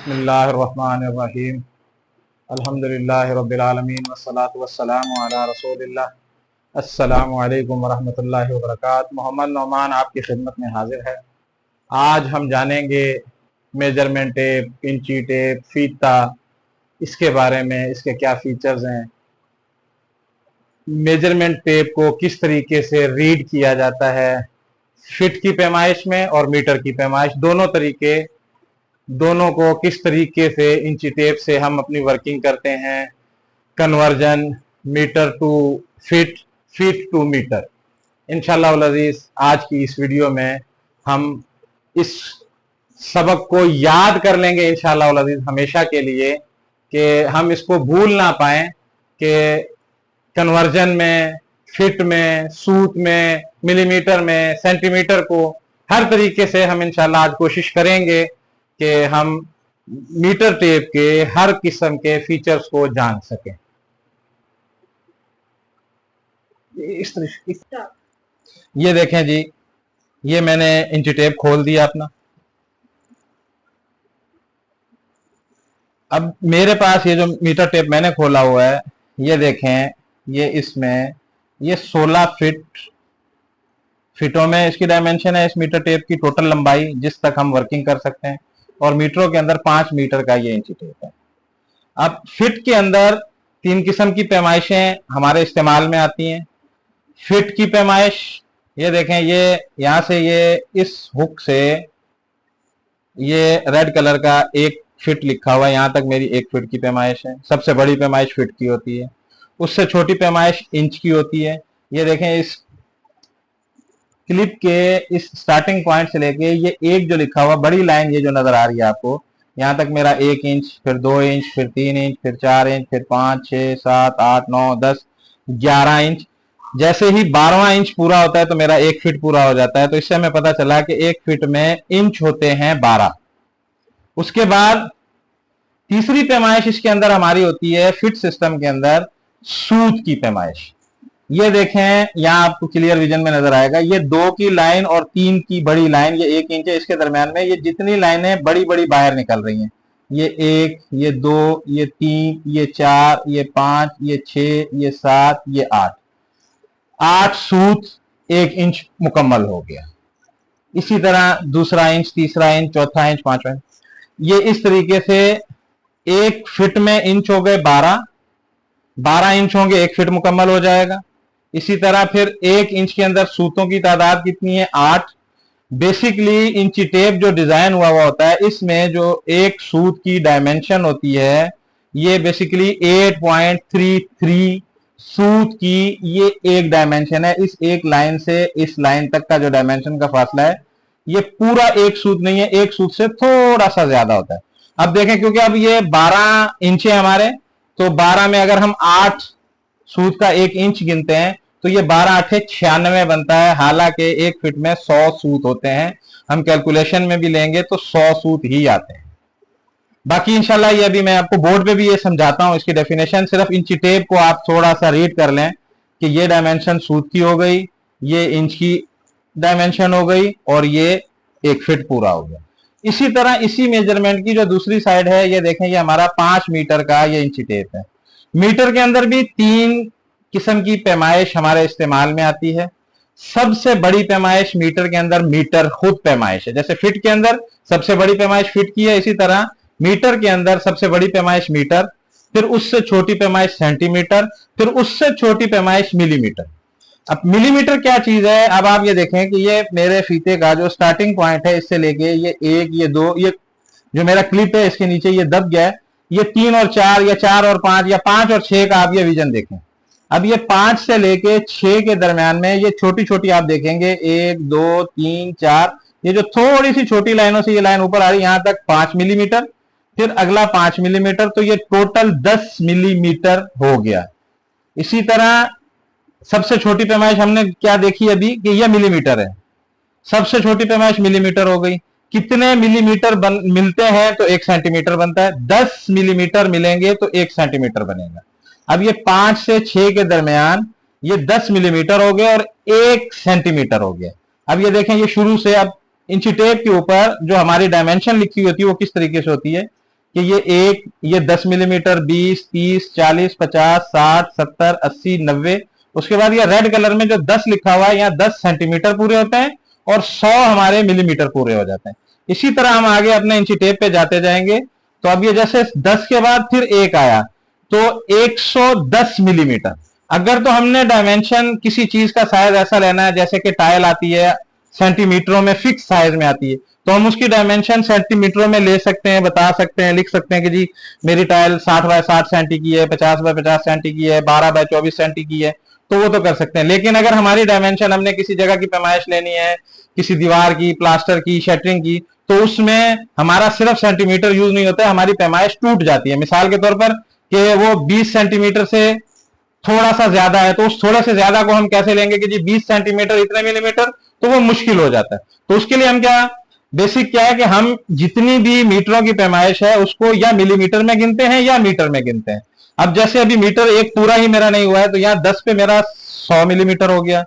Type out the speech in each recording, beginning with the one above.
बिस्मिल्लाहिर्रहमानिर्रहीम अल्हम्दुलिल्लाहि रब्बिल आलमीन वस्सलातु वस्सलामु अला रसूलिल्लाह। अस्सलामु अलैकुम वरहमतुल्लाहि वबरकातुहू। मोहम्मद नौमान आपकी खिदमत में हाजिर है। आज हम जानेंगे मेजरमेंट टेप, इंची टेप, फीता, इसके बारे में, इसके क्या फीचर्स हैं, मेजरमेंट टेप को किस तरीके से रीड किया जाता है, फिट की पैमाइश में और मीटर की पैमाइश, दोनों को किस तरीके से इंची टेप से हम अपनी वर्किंग करते हैं, conversion meter to feet, feet to meter. इंशाल्लाह अल अज़ीज़ आज की इस वीडियो में हम इस सबक को याद कर लेंगे इंशाल्लाह अल अज़ीज़ हमेशा के लिए, कि हम इसको भूल ना पाए कि कन्वर्जन में, फिट में, सूत में, मिलीमीटर में, सेंटीमीटर को हर तरीके से हम इंशाल्लाह आज कोशिश करेंगे कि हम मीटर टेप के हर किस्म के फीचर्स को जान सकें। इस तरीके ये देखें जी, ये मैंने इंची टेप खोल दिया अपना। अब मेरे पास ये जो मीटर टेप मैंने खोला हुआ है, ये देखें, ये इसमें ये 16 फिटों में इसकी डायमेंशन है। इस मीटर टेप की टोटल लंबाई जिस तक हम वर्किंग कर सकते हैं, और मीटरों के अंदर 5 मीटर का ये इंची टेप है। अब फिट के अंदर 3 किस्म की पैमाइशें हमारे इस्तेमाल में आती हैं। फिट की पैमाइश, ये देखें, ये यहां से ये इस हुक से ये रेड कलर का 1 फिट लिखा हुआ है, यहां तक मेरी 1 फिट की पैमाइश है। सबसे बड़ी पैमाइश फिट की होती है, उससे छोटी पैमाइश इंच की होती है। ये देखें, इस क्लिप के इस स्टार्टिंग पॉइंट से लेके ये 1 जो लिखा हुआ बड़ी लाइन, ये जो नजर आ रही है आपको, यहां तक मेरा 1 इंच, फिर 2 इंच, फिर 3 इंच, फिर 4 इंच, फिर 5, 6, 7, 8, 9, 10, 11 इंच। जैसे ही 12वां इंच पूरा होता है तो मेरा 1 फिट पूरा हो जाता है। तो इससे हमें पता चला कि 1 फिट में इंच होते हैं 12। उसके बाद तीसरी पैमाइश इसके अंदर हमारी होती है फिट सिस्टम के अंदर सूत की पैमाइश। ये देखें, यहां आपको क्लियर विजन में नजर आएगा, ये 2 की लाइन और 3 की बड़ी लाइन, ये 1 इंच है, इसके दरमियान में ये जितनी लाइनें बड़ी बड़ी बाहर निकल रही हैं, ये 1, ये 2, ये 3, ये 4, ये 5, ये 6, ये 7, ये 8 सूत 1 इंच मुकम्मल हो गया। इसी तरह दूसरा इंच, तीसरा इंच, चौथा इंच, 5वां इंच, ये इस तरीके से 1 फिट में इंच हो गए 12 इंच होंगे, 1 फिट मुकम्मल हो जाएगा। इसी तरह फिर 1 इंच के अंदर सूतों की तादाद कितनी है? 8। बेसिकली इंची टेप जो डिजाइन हुआ होता है, इसमें जो एक सूत की डायमेंशन होती है, ये बेसिकली 8.33 सूत की ये एक डायमेंशन है। इस एक लाइन से इस लाइन तक का जो डायमेंशन का फासला है, ये पूरा एक सूत नहीं है, एक सूत से थोड़ा सा ज्यादा होता है। अब देखें, क्योंकि अब ये 12 इंच है हमारे, तो 12 में अगर हम 8 सूत का 1 इंच गिनते हैं तो ये 12 8 96 बनता है। हालांकि 1 फिट में 100 सूत होते हैं, हम कैलकुलेशन में भी लेंगे तो 100 सूत ही आते हैं। बाकी इंशाल्लाह ये अभी मैं आपको बोर्ड पे भी ये समझाता हूं, इसकी डेफिनेशन। सिर्फ इंची टेप को आप थोड़ा सा रीड कर लें कि ये डायमेंशन सूत की हो गई, ये इंच की डायमेंशन हो गई, और ये 1 फिट पूरा हो गया। इसी तरह इसी मेजरमेंट की जो दूसरी साइड है, ये देखें, ये हमारा 5 मीटर का ये इंची टेप है। मीटर के अंदर भी 3 किस्म की पैमाइश हमारे इस्तेमाल में आती है। सबसे बड़ी पैमाइश मीटर के अंदर मीटर खुद पैमाइश है। जैसे फिट के अंदर सबसे बड़ी पैमाइश फिट की है, इसी तरह मीटर के अंदर सबसे बड़ी पैमाइश मीटर, फिर उससे छोटी पैमाइश सेंटीमीटर, फिर उससे छोटी पैमाइश मिलीमीटर। अब मिलीमीटर क्या चीज है? अब आप ये देखें कि ये मेरे फीते का जो स्टार्टिंग पॉइंट है, इससे लेके ये 1, ये 2, ये जो मेरा क्लिप है इसके नीचे ये दब गया है, ये 3 और 4 या 4 और 5 या 5 और 6 का आप ये विजन देखें। अब ये 5 से लेके 6 के दरमियान में ये छोटी छोटी आप देखेंगे, 1, 2, 3, 4, ये जो थोड़ी सी छोटी लाइनों से ये लाइन ऊपर आ रही है, यहां तक 5 मिलीमीटर, फिर अगला 5 मिलीमीटर, तो ये टोटल 10 मिलीमीटर हो गया। इसी तरह सबसे छोटी पैमाइश हमने क्या देखी अभी कि यह मिलीमीटर है, सबसे छोटी पैमाइश मिलीमीटर हो गई। कितने मिलीमीटर मिलते हैं तो 1 सेंटीमीटर बनता है। 10 मिलीमीटर मिलेंगे तो 1 सेंटीमीटर बनेगा। अब ये 5 से 6 के दरमियान ये 10 मिलीमीटर हो गए और 1 सेंटीमीटर हो गया। अब ये देखें, ये शुरू से अब इंची टेप के ऊपर जो हमारी डायमेंशन लिखी होती है वो किस तरीके से होती है, कि ये 10 मिलीमीटर, 20, 30, 40, 50, 60, 70, 80, 90। उसके बाद ये रेड कलर में जो 10 लिखा हुआ है, यहाँ 10 सेंटीमीटर पूरे होते हैं और 100 हमारे मिलीमीटर पूरे हो जाते हैं। इसी तरह हम आगे अपने इंची टेप पे जाते जाएंगे। तो अब ये जैसे 10 के बाद फिर 1 आया, तो 110 मिलीमीटर। अगर तो हमने डायमेंशन किसी चीज का साइज ऐसा लेना है, जैसे कि टाइल आती है सेंटीमीटरों में, फिक्स साइज में आती है, तो हम उसकी डायमेंशन सेंटीमीटरों में ले सकते हैं, बता सकते हैं, लिख सकते हैं कि जी मेरी टाइल 60 बाय 60 सेंटी की है, 50 बाय 50 सेंटी की है, 12 बाय 24 सेंटी की है, तो वो तो कर सकते हैं। लेकिन अगर हमारी डायमेंशन हमने किसी जगह की पैमाइश लेनी है, किसी दीवार की, प्लास्टर की, शटरिंग की, तो उसमें हमारा सिर्फ सेंटीमीटर यूज नहीं होता है, हमारी पैमाइश टूट जाती है। मिसाल के तौर पर कि वो 20 सेंटीमीटर से थोड़ा सा ज्यादा है, तो उस थोड़े से ज्यादा को हम कैसे लेंगे कि जी 20 सेंटीमीटर इतने मिलीमीटर, तो वो मुश्किल हो जाता है। तो उसके लिए हम क्या, बेसिक क्या है कि हम जितनी भी मीटरों की पैमाइश है उसको या मिलीमीटर में गिनते हैं या मीटर में गिनते हैं। अब जैसे अभी मीटर एक पूरा ही मेरा नहीं हुआ है, तो यहाँ 10 पे मेरा 100 मिलीमीटर हो गया,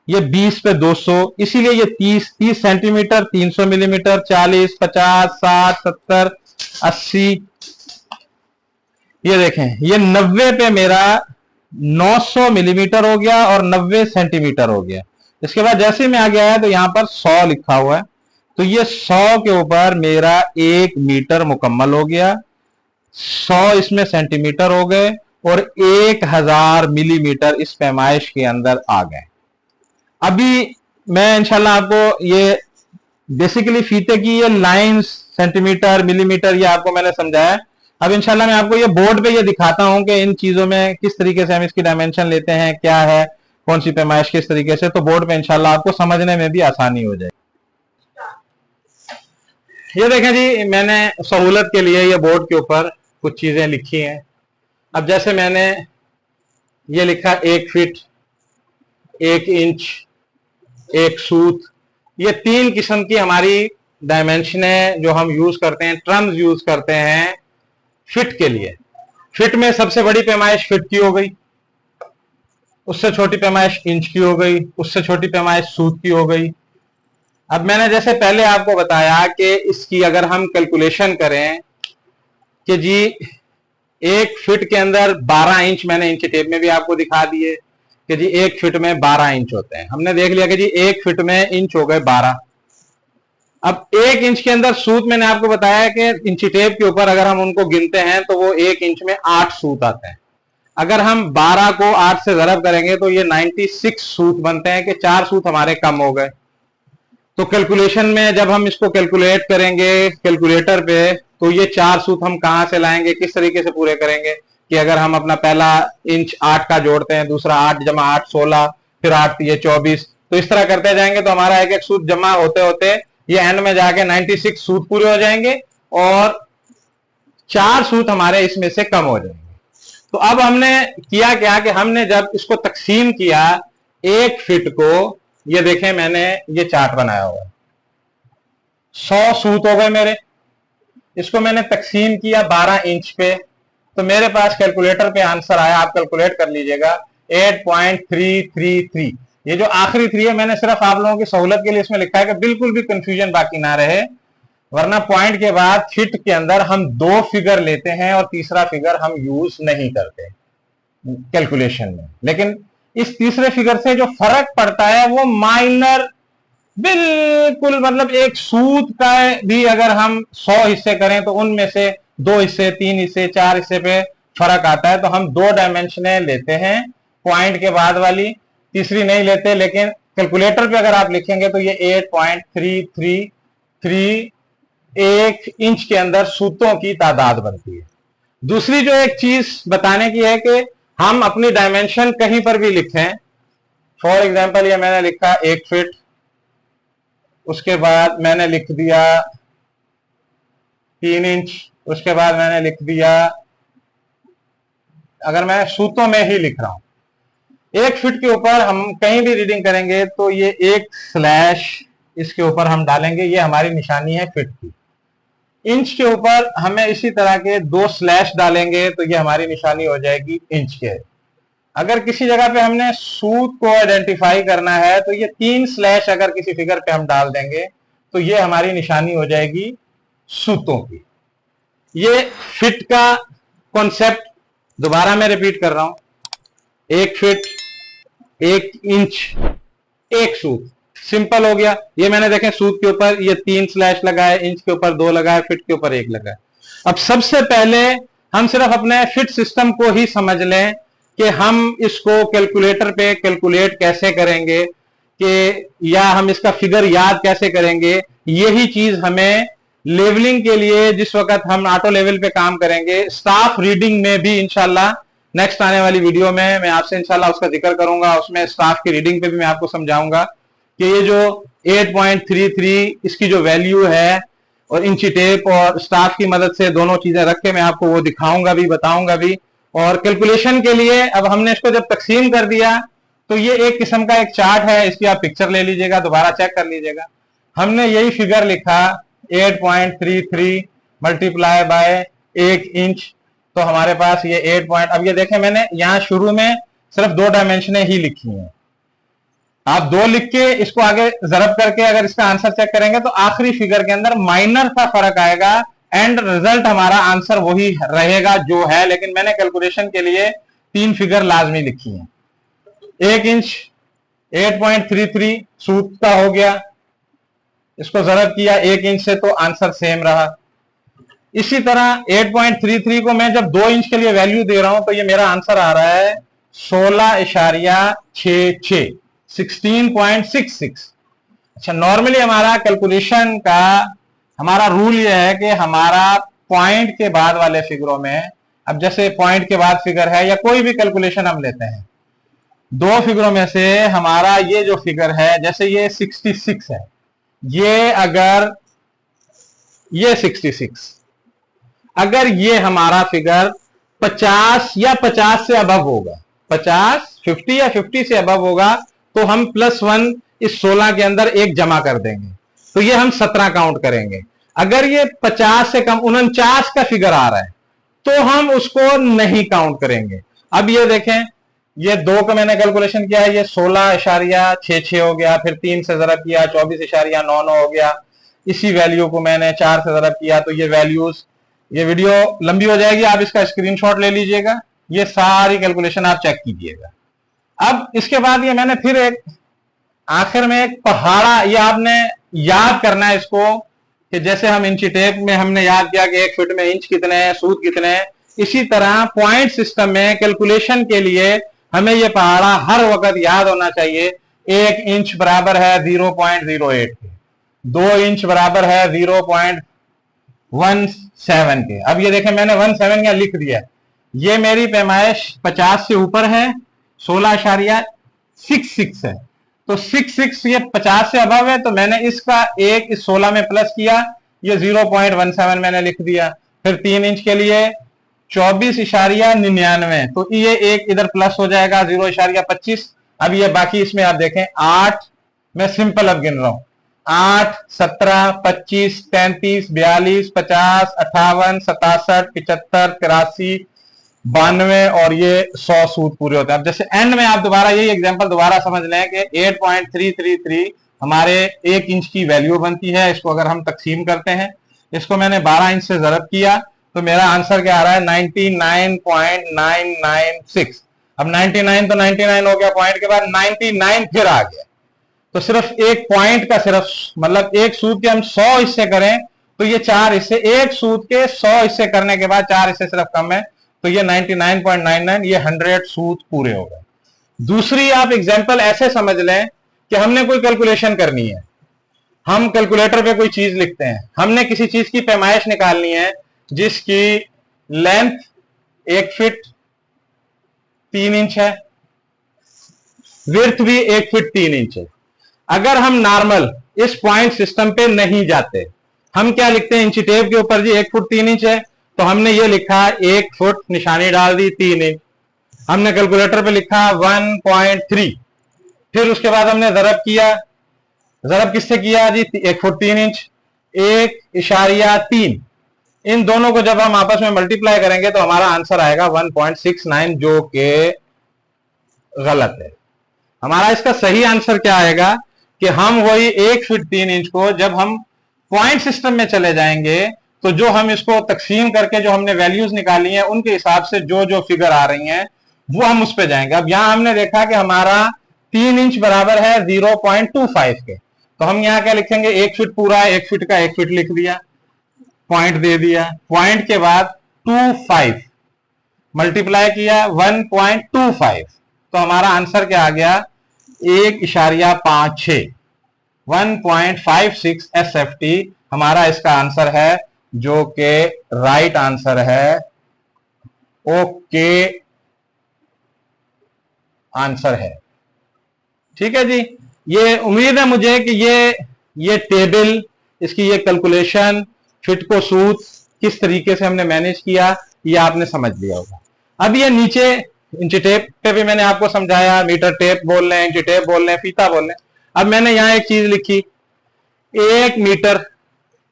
ये 20 पे 200, इसीलिए ये 30 सेंटीमीटर 300 मिलीमीटर, 40, 50, 60, 70, 80, ये देखें ये 90 पे मेरा 900 मिलीमीटर हो गया और 90 सेंटीमीटर हो गया। इसके बाद जैसे में आ गया है तो यहां पर 100 लिखा हुआ है, तो ये 100 के ऊपर मेरा 1 मीटर मुकम्मल हो गया, 100 इसमें सेंटीमीटर हो गए और 1000 मिलीमीटर इस पैमाइश के अंदर आ गए। अभी मैं इंशाल्लाह आपको ये बेसिकली फीते की ये लाइंस, सेंटीमीटर, मिलीमीटर, ये आपको मैंने समझाया। अब इंशाल्लाह मैं आपको ये बोर्ड पे ये दिखाता हूं कि इन चीजों में किस तरीके से हम इसकी डायमेंशन लेते हैं, क्या है, कौन सी पैमाइश किस तरीके से, तो बोर्ड पे इंशाल्लाह आपको समझने में भी आसानी हो जाएगी। ये देखें जी, मैंने सहूलत के लिए ये बोर्ड के ऊपर कुछ चीजें लिखी हैं। अब जैसे मैंने ये लिखा 1 फीट, 1 इंच, 1 सूत, ये 3 किस्म की हमारी डायमेंशनें जो हम यूज करते हैं, टर्म्स यूज करते हैं फिट के लिए। फिट में सबसे बड़ी पैमाइश फिट की हो गई, उससे छोटी पैमाइश इंच की हो गई, उससे छोटी पैमाइश सूत की हो गई। अब मैंने जैसे पहले आपको बताया कि इसकी अगर हम कैलकुलेशन करें कि जी 1 फीट के अंदर 12 इंच, मैंने इंच टेप में भी आपको दिखा दिए कि जी 1 फीट में 12 इंच होते हैं। हमने देख लिया कि जी 1 फीट में इंच हो गए 12। अब 1 इंच के अंदर सूत मैंने आपको बताया कि इंची टेप के ऊपर अगर हम उनको गिनते हैं तो वो 1 इंच में 8 सूत आते हैं। अगर हम 12 को 8 से ज़रब करेंगे तो ये 96 सूत बनते हैं कि 4 सूत हमारे कम हो गए। तो कैलकुलेशन में जब हम इसको कैलकुलेट करेंगे कैलकुलेटर पे, तो ये 4 सूत हम कहां से लाएंगे, किस तरीके से पूरे करेंगे कि अगर हम अपना पहला इंच 8 का जोड़ते हैं, दूसरा 8 जमा 8 16, फिर 8 ये 24, तो इस तरह करते जाएंगे तो हमारा एक एक सूत जमा होते होते ये एंड में जाके 96 सूत पूरे हो जाएंगे और 4 सूत हमारे इसमें से कम हो जाएंगे। तो अब हमने किया क्या कि हमने जब इसको तकसीम किया 1 फीट को, ये देखें मैंने ये चार्ट बनाया हुआ है, 100 सूत हो गए मेरे, इसको मैंने तकसीम किया 12 इंच पे, तो मेरे पास कैलकुलेटर पे आंसर आया, आप कैलकुलेट कर लीजिएगा 8.333। ये जो आखिरी 3 है मैंने सिर्फ आप लोगों की सहूलत के लिए इसमें लिखा है कि बिल्कुल भी कंफ्यूजन बाकी ना रहे, वरना पॉइंट के बाद फिट के अंदर हम 2 फिगर लेते हैं और तीसरा फिगर हम यूज नहीं करते कैलकुलेशन में। लेकिन इस तीसरे फिगर से जो फर्क पड़ता है वो माइनर, बिल्कुल, मतलब एक सूत का भी अगर हम 100 हिस्से करें तो उनमें से 2 हिस्से, 3 हिस्से, 4 हिस्से पे फर्क आता है। तो हम 2 डायमेंशनें लेते हैं पॉइंट के बाद वाली, तीसरी नहीं लेते। लेकिन कैलकुलेटर पे अगर आप लिखेंगे तो ये 8.333 1 इंच के अंदर सूतों की तादाद बनती है। दूसरी जो एक चीज बताने की है कि हम अपनी डायमेंशन कहीं पर भी लिखें, फॉर एग्जाम्पल ये मैंने लिखा 1 फीट, उसके बाद मैंने लिख दिया 3 इंच, उसके बाद मैंने लिख दिया, अगर मैं सूतों में ही लिख रहा हूं 1 फीट के ऊपर हम कहीं भी रीडिंग करेंगे तो ये एक स्लैश इसके ऊपर हम डालेंगे, ये हमारी निशानी है फिट की। इंच के ऊपर हमें इसी तरह के 2 स्लैश डालेंगे तो ये हमारी निशानी हो जाएगी इंच के। अगर किसी जगह पे हमने सूत को आइडेंटिफाई करना है तो ये 3 स्लैश अगर किसी फिगर पे हम डाल देंगे तो ये हमारी निशानी हो जाएगी सूतों की। ये फिट का कॉन्सेप्ट दोबारा मैं रिपीट कर रहा हूं, 1 फीट 1 इंच 1 सूत, सिंपल हो गया। ये मैंने देखें सूत के ऊपर ये 3 स्लैश लगाए, इंच के ऊपर 2 लगाए, फिट के ऊपर 1 लगाए। अब सबसे पहले हम सिर्फ अपने फिट सिस्टम को ही समझ लें कि हम इसको कैलकुलेटर पे कैलकुलेट कैसे करेंगे, कि या हम इसका फिगर याद कैसे करेंगे। यही चीज हमें लेवलिंग के लिए जिस वक्त हम ऑटो लेवल पे काम करेंगे, स्टाफ रीडिंग में भी इंशाल्लाह नेक्स्ट आने वाली वीडियो में मैं आपसे इंशाल्लाह उसका जिक्र करूंगा, उसमें स्टाफ की रीडिंग पे भी मैं आपको समझाऊंगा कि ये जो 8.33 इसकी जो वैल्यू है और इंची टेप और स्टाफ की मदद से दोनों चीजें रख के मैं आपको वो दिखाऊंगा भी, बताऊंगा भी। और कैलकुलेशन के लिए अब हमने इसको जब तकसीम कर दिया तो ये एक किस्म का एक चार्ट है, इसकी आप पिक्चर ले लीजिएगा, दोबारा चेक कर लीजिएगा। हमने यही फिगर लिखा 8.33 मल्टीप्लाई बाय 1 इंच, तो हमारे पास ये 8 पॉइंट। अब ये देखें मैंने यहां शुरू में सिर्फ 2 डायमेंशनें ही लिखी हैं, आप 2 लिख के इसको आगे जरब करके अगर इसका आंसर चेक करेंगे तो आखिरी फिगर के अंदर माइनर सा फर्क आएगा, एंड रिजल्ट हमारा आंसर वही रहेगा जो है। लेकिन मैंने कैलकुलेशन के लिए 3 फिगर लाजमी लिखी हैं। 1 इंच 8.33 सूत का हो गया, इसको जरब किया 1 इंच से तो आंसर सेम रहा। इसी तरह 8.33 को मैं जब 2 इंच के लिए वैल्यू दे रहा हूं तो ये मेरा आंसर आ रहा है 16.66 16.66। अच्छा, नॉर्मली हमारा कैलकुलेशन का हमारा रूल ये है कि हमारा पॉइंट के बाद वाले फिगरों में, अब जैसे पॉइंट के बाद फिगर है या कोई भी कैलकुलेशन हम लेते हैं, 2 फिगरों में से हमारा ये जो फिगर है, जैसे ये 66 है, ये अगर ये 66, अगर ये हमारा फिगर 50 या 50 से अबव होगा, 50 या 50 से अबव होगा, तो हम +1 इस 16 के अंदर 1 जमा कर देंगे, तो ये हम 17 काउंट करेंगे। अगर ये 50 से कम 49 का फिगर आ रहा है तो हम उसको नहीं काउंट करेंगे। अब ये देखें, ये 2 का मैंने कैलकुलेशन किया है, ये 16.66 हो गया, फिर 3 से जरब किया 24.99 हो गया, इसी वैल्यू को मैंने 4 से जरब किया, तो ये वैल्यूज, ये वीडियो लंबी हो जाएगी, आप इसका स्क्रीनशॉट ले लीजिएगा, ये सारी कैलकुलेशन आप चेक कीजिएगा। अब इसके बाद ये मैंने फिर एक आखिर में एक पहाड़ा, ये आपने याद करना है इसको, कि जैसे हम इंची टेप में हमने याद किया कि 1 फीट में इंच कितने हैं, सूत कितने हैं, इसी तरह पॉइंट सिस्टम में कैलकुलेशन के लिए हमें ये पहाड़ा हर वक्त याद होना चाहिए। 1 इंच बराबर है 0.08 के, 2 इंच बराबर है 0.17 के। अब ये देखें मैंने 17 यहां लिख दिया, ये मेरी पैमाइश 50 से ऊपर है, 16.66 है, तो 66 ये 50 से अबव है, तो मैंने इसका 1 इस 16 में प्लस किया, ये 0.17 मैंने लिख दिया। फिर 3 इंच के लिए 24.99, तो ये 1 इधर प्लस हो जाएगा 0.25। अब ये बाकी इसमें आप देखें 8, मैं सिंपल अब गिन रहा हूं, 8, 17, 25, 33, 42, 50, 58, 67, 75, 83, 92 और ये 100 सूत पूरे होते हैं। अब जैसे एंड में आप दोबारा यही एग्जांपल दोबारा समझ लें कि 8.333 हमारे 1 इंच की वैल्यू बनती है। इसको अगर हम तकसीम करते हैं, इसको मैंने 12 इंच से जरब किया, तो मेरा आंसर क्या आ रहा है 99.996। अब 99 तो 99 हो गया, पॉइंट के बाद 99 फिर आ गया, तो सिर्फ एक पॉइंट का सिर्फ मतलब एक सूत के हम 100 हिस्से करें तो ये 4 हिस्से, एक सूत के 100 हिस्से करने के बाद 4 हिस्से सिर्फ कम है, तो ये 99.99, ये 100 सूत पूरे हो गए। दूसरी आप एग्जांपल ऐसे समझ लें कि हमने कोई कैलकुलेशन करनी है, हम कैलकुलेटर पे कोई चीज लिखते हैं, हमने किसी चीज की पैमाइश निकालनी है जिसकी लेंथ 1 फीट 3 इंच है, विड्थ भी 1 फीट 3 इंच है। अगर हम नॉर्मल इस पॉइंट सिस्टम पे नहीं जाते, हम क्या लिखते हैं इंची टेप के ऊपर, जी 1 फुट 3 इंच है, तो हमने ये लिखा 1 फुट निशानी डाल दी 3 इंच, हमने कैलकुलेटर पे लिखा 1.3, फिर उसके बाद हमने जरब किया, जरब किससे किया जी 1 फुट 3 इंच 1.3, इन दोनों को जब हम आपस में मल्टीप्लाई करेंगे तो हमारा आंसर आएगा 1.69, जो कि गलत है। हमारा इसका सही आंसर क्या आएगा कि हम वही 1 फीट 3 इंच को जब हम पॉइंट सिस्टम में चले जाएंगे तो जो हम इसको तकसीम करके जो हमने वैल्यूज निकाली हैं उनके हिसाब से जो जो फिगर आ रही हैं वो हम उस पे जाएंगे। अब यहां हमने देखा कि हमारा 3 इंच बराबर है 0.25 के, तो हम यहाँ क्या लिखेंगे, 1 फीट पूरा है, 1 फीट का 1 फीट लिख दिया, पॉइंट दे दिया, पॉइंट के बाद 25 मल्टीप्लाई किया 1.25, तो हमारा आंसर क्या आ गया, 1.56 1.56 SFT हमारा इसका आंसर है, जो कि राइट आंसर है, ओके आंसर है। ठीक है जी, ये उम्मीद है मुझे कि ये टेबल, इसकी ये कैलकुलेशन, फिट को सूत किस तरीके से हमने मैनेज किया, ये आपने समझ लिया होगा। अब ये नीचे इंची टेप पे भी मैंने आपको समझाया, मीटर टेप बोल रहे हैं, इंची टेप बोल रहे हैं, फीता बोल रहे हैं। अब मैंने यहां एक चीज लिखी, 1 मीटर,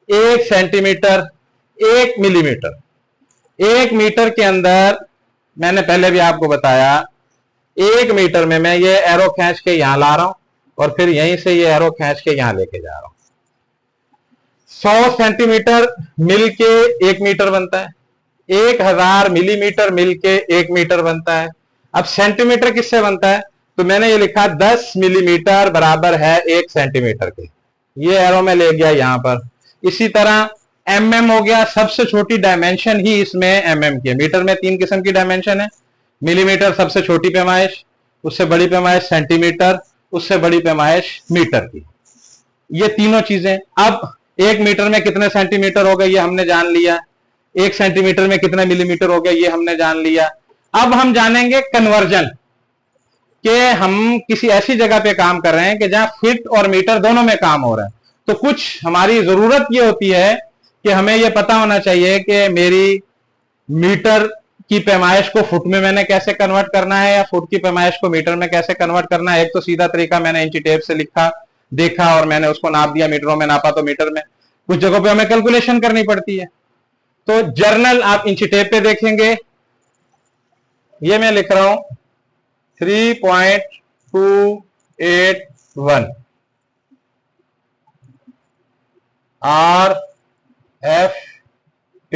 1 सेंटीमीटर, 1 मिलीमीटर। 1 मीटर के अंदर मैंने पहले भी आपको बताया, 1 मीटर में मैं ये एरो खींच के यहां ला रहा हूं और फिर यहीं से ये एरो खींच के यहां लेके जा रहा हूं। 100 सेंटीमीटर मिल के 1 मीटर बनता है, 1000 मिलीमीटर मिल के 1 मीटर बनता है। अब सेंटीमीटर किससे बनता है, तो मैंने ये लिखा 10 मिलीमीटर बराबर है 1 सेंटीमीटर के, ये एरो में ले गया यहां पर। इसी तरह mm हो गया, सबसे छोटी डायमेंशन ही इसमें mm की है। मीटर में 3 किस्म की डायमेंशन है, मिलीमीटर सबसे छोटी पैमाइश, उससे बड़ी पैमाइश सेंटीमीटर, उससे बड़ी पैमाइश मीटर की, ये तीनों चीजें। अब 1 मीटर में कितने सेंटीमीटर हो गए ये हमने जान लिया, 1 सेंटीमीटर में कितने मिलीमीटर हो गया ये हमने जान लिया। अब हम जानेंगे कन्वर्जन, कि हम किसी ऐसी जगह पे काम कर रहे हैं कि जहां फीट और मीटर दोनों में काम हो रहा है, तो कुछ हमारी जरूरत ये होती है कि हमें यह पता होना चाहिए कि मेरी मीटर की पैमाइश को फुट में मैंने कैसे कन्वर्ट करना है, या फुट की पैमाइश को मीटर में कैसे कन्वर्ट करना है। एक तो सीधा तरीका मैंने इंची टेप से लिखा, देखा और मैंने उसको नाप दिया, मीटरों में नापा तो मीटर में। कुछ जगहों पे हमें कैलकुलेशन करनी पड़ती है, तो जर्नल आप इंची टेप पे देखेंगे, ये मैं लिख रहा हूं 3.281 RFT,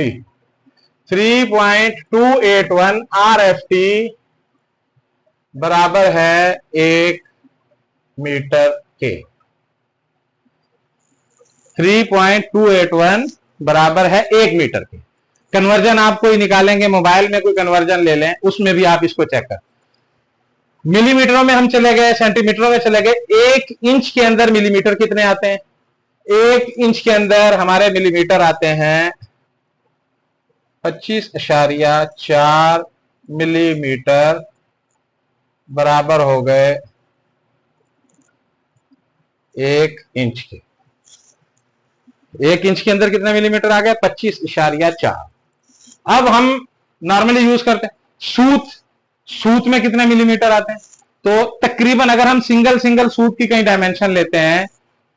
3.281 RFT बराबर है 1 मीटर के। 3.281 बराबर है 1 मीटर के। कन्वर्जन आप कोई निकालेंगे, मोबाइल में कोई कन्वर्जन ले लें, उसमें भी आप इसको चेक कर। मिलीमीटरों में हम चले गए, सेंटीमीटरों में चले गए, 1 इंच के अंदर मिलीमीटर कितने आते हैं, 1 इंच के अंदर हमारे मिलीमीटर आते हैं 25.4 मिलीमीटर, बराबर हो गए 1 इंच के। 1 इंच के अंदर कितना मिलीमीटर आ गया, 25.4। अब हम नॉर्मली यूज करते हैं सूत में कितने मिलीमीटर आते हैं, तो तकरीबन अगर हम सिंगल सूत की कहीं डायमेंशन लेते हैं,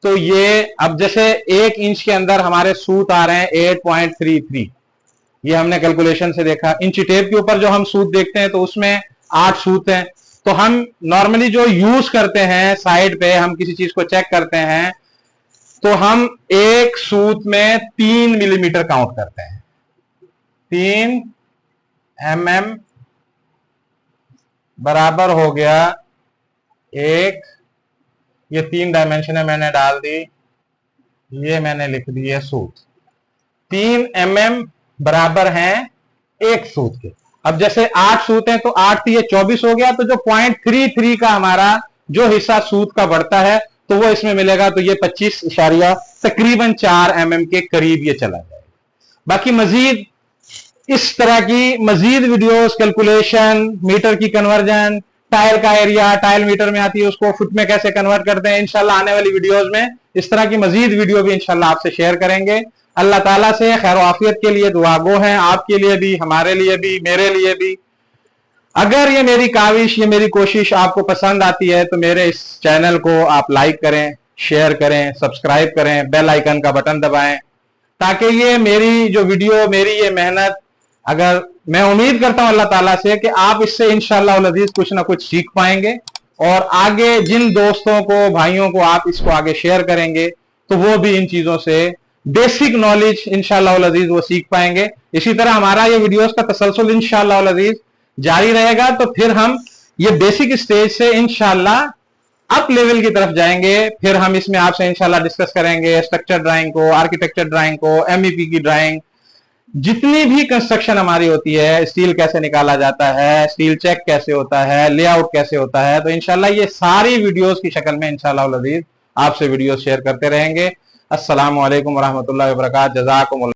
तो ये अब जैसे 1 इंच के अंदर हमारे सूत आ रहे हैं 8.33, ये हमने कैलकुलेशन से देखा। इंची टेप के ऊपर जो हम सूत देखते हैं तो उसमें 8 सूत हैं, तो हम नॉर्मली जो यूज करते हैं साइड पे, हम किसी चीज को चेक करते हैं तो हम एक सूत में 3 मिलीमीटर काउंट करते हैं, 3 mm बराबर हो गया 1, ये 3 डायमेंशन है मैंने डाल दी, ये मैंने लिख दी है सूत, 3 mm बराबर हैं 1 सूत के। अब जैसे 8 सूत हैं तो 8 ये 24 हो गया, तो जो 0.33 का हमारा जो हिस्सा सूत का बढ़ता है तो वो इसमें मिलेगा, तो ये 25 तकरीबन 4 mm के करीब ये चला जाएगा। बाकी मजीद इस तरह की मजीद वीडियोस, कैलकुलेशन, मीटर की कन्वर्जन, टाइल का एरिया, टाइल मीटर में आती है उसको फुट में कैसे कन्वर्ट करते हैं, इंशाल्लाह आने वाली वीडियोस में इस तरह की मजीद वीडियो भी इंशाल्लाह आपसे शेयर करेंगे। अल्लाह ताला से खैर आफियत के लिए दुआ गो हैं, आपके लिए भी, हमारे लिए भी, मेरे लिए भी। अगर ये मेरी काविश, ये मेरी कोशिश आपको पसंद आती है तो मेरे इस चैनल को आप लाइक करें, शेयर करें, सब्सक्राइब करें, बेल आइकन का बटन दबाएं, ताकि ये मेरी जो वीडियो, मेरी ये मेहनत, अगर मैं उम्मीद करता हूं अल्लाह ताला से कि आप इससे इंशाअल्लाह उल अज़ीज़ कुछ ना कुछ सीख पाएंगे, और आगे जिन दोस्तों को, भाइयों को आप इसको आगे शेयर करेंगे तो वो भी इन चीजों से बेसिक नॉलेज इंशाअल्लाह अल अजीज वो सीख पाएंगे। इसी तरह हमारा ये वीडियोस का तसलसल इंशाअल्लाह अल अजीज जारी रहेगा। तो फिर हम ये बेसिक स्टेज से इंशाअल्लाह अप लेवल की तरफ जाएंगे। फिर हम इसमें आपसे इंशाल्लाह डिस्कस करेंगे स्ट्रक्चर ड्राइंग को, आर्किटेक्चर ड्राइंग को, एमईपी की ड्राइंग, जितनी भी कंस्ट्रक्शन हमारी होती है, स्टील कैसे निकाला जाता है, स्टील चेक कैसे होता है, लेआउट कैसे होता है। तो इंशाल्लाह ये सारी वीडियोस की शक्ल में इंशाल्लाह अल अजीज आपसे वीडियोस शेयर करते रहेंगे। अस्सलामु अलैकुम व रहमतुल्लाहि व बरकातहू। जज़ाकुमुल्लाह।